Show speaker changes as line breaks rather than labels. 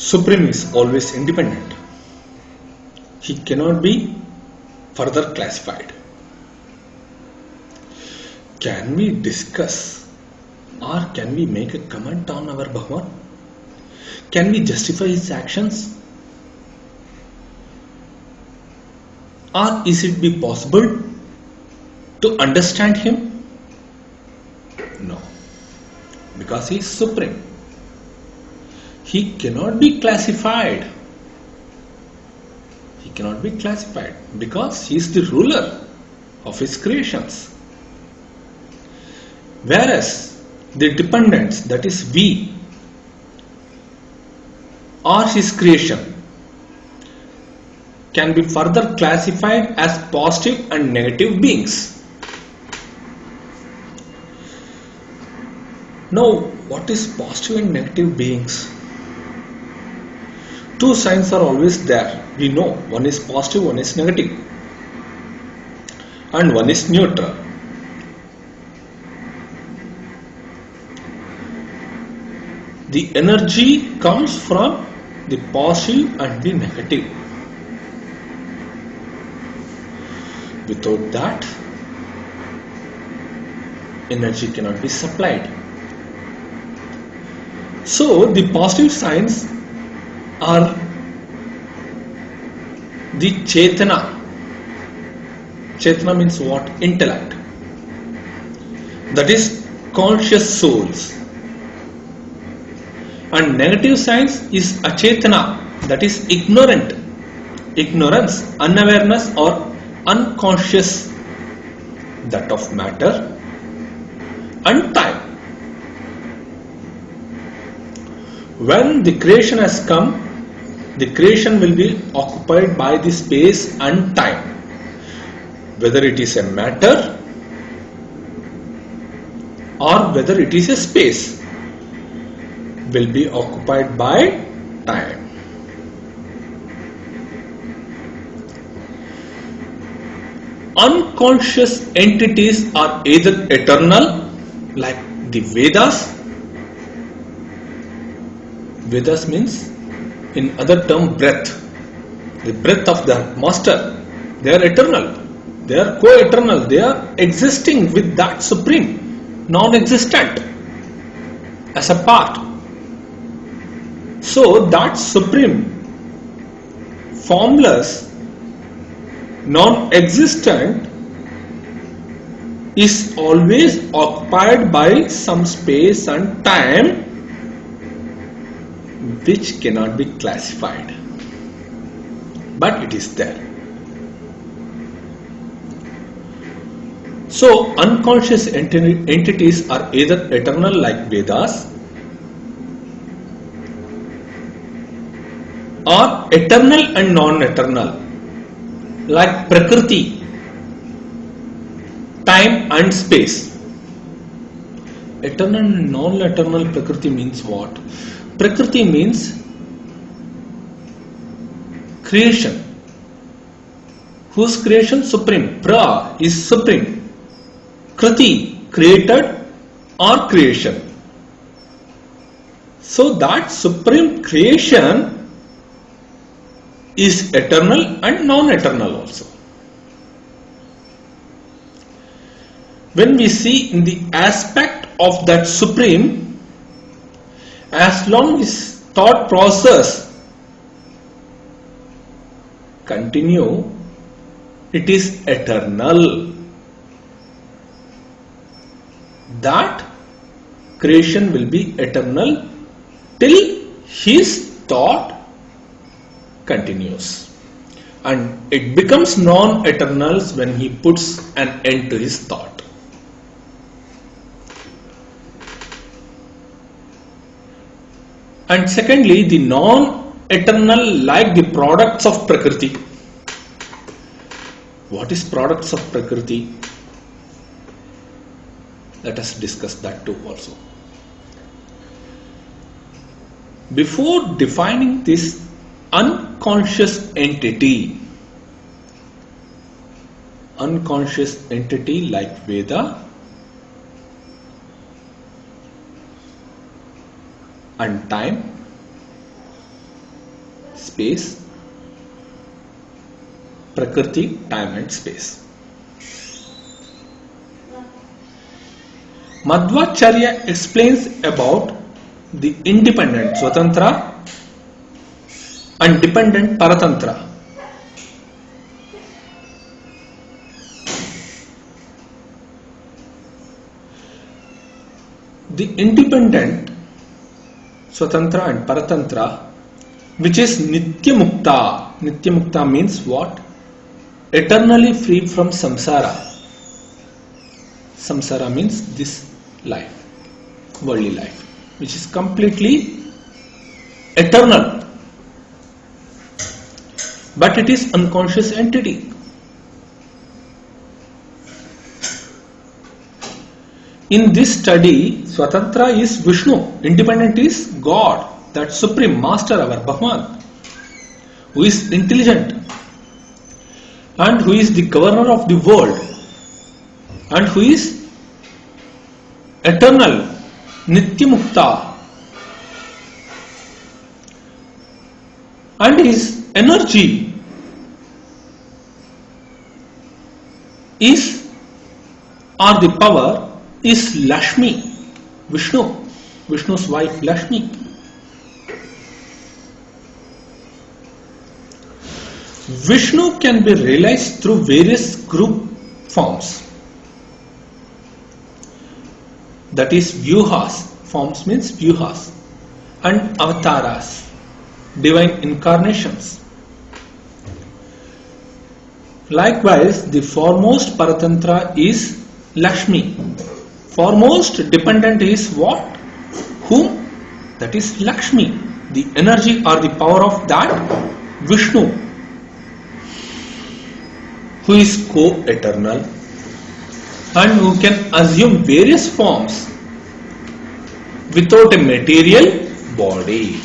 Supreme is always independent. He cannot be further classified. Can we discuss or can we make a comment on our Bhagavan? Can we justify his actions? Or is it be possible to understand him? No, because he is supreme. He cannot be classified. He cannot be classified because he is the ruler of his creations. Whereas the dependents, that is we, or his creation, can be further classified as positive and negative beings. Now, what is positive and negative beings? Two signs are always there. We know one is positive, one is negative, and one is neutral. The energy comes from the positive and the negative. Without that, energy cannot be supplied. So, the positive signs are the Chetana. Chetana means what? Intellect. That is conscious souls. And negative signs is Achetana, that is ignorant. Ignorance, unawareness or unconscious, that of matter and time. When the creation has come, the creation will be occupied by the space and time. Whether it is a matter or whether it is a space, will be occupied by time. Unconscious entities are either eternal, like the Vedas. Vedas means, in other term, breath. The breath of the master. They are eternal. They are co-eternal. They are existing with that supreme, non-existent, as a part. So that supreme, formless, non-existent is always occupied by some space and time which cannot be classified, but it is there. So unconscious entities are either eternal like Vedas or eternal and non-eternal like Prakriti, time and space. Eternal and non-eternal Prakriti means what? Prakriti means creation. Whose creation? Supreme. Pra is supreme. Kriti, created or creation. So that supreme creation is eternal and non-eternal also. When we see in the aspect of that supreme, as long as thought process continue, it is eternal. That creation will be eternal till his thought continues, and it becomes non-eternal when he puts an end to his thought. And secondly, the non-eternal like the products of Prakriti. What is products of Prakriti? Let us discuss that too also. Before defining this unconscious entity like Veda and time, space, Prakriti, time and space. Madhvacharya explains about the independent Swatantra and dependent Paratantra. The independent Swatantra and Paratantra, which is Nitya Mukta. Nitya Mukta means what? Eternally free from samsara. Samsara means this life, worldly life, which is completely eternal. But it is unconscious entity. In this study, Swatantra is Vishnu, independent is God, that Supreme Master, our Bhagwan, who is intelligent and who is the governor of the world and who is eternal, Nitya Mukta, and his energy is, or the power is Lakshmi, Vishnu's wife Lakshmi. Vishnu can be realized through various group forms. That is Vyuhas, forms means Vyuhas, and Avataras, divine incarnations. Likewise, the foremost Paratantra is Lakshmi. Foremost dependent is what? Whom? That is Lakshmi, the energy or the power of that Vishnu, who is co-eternal and who can assume various forms without a material body.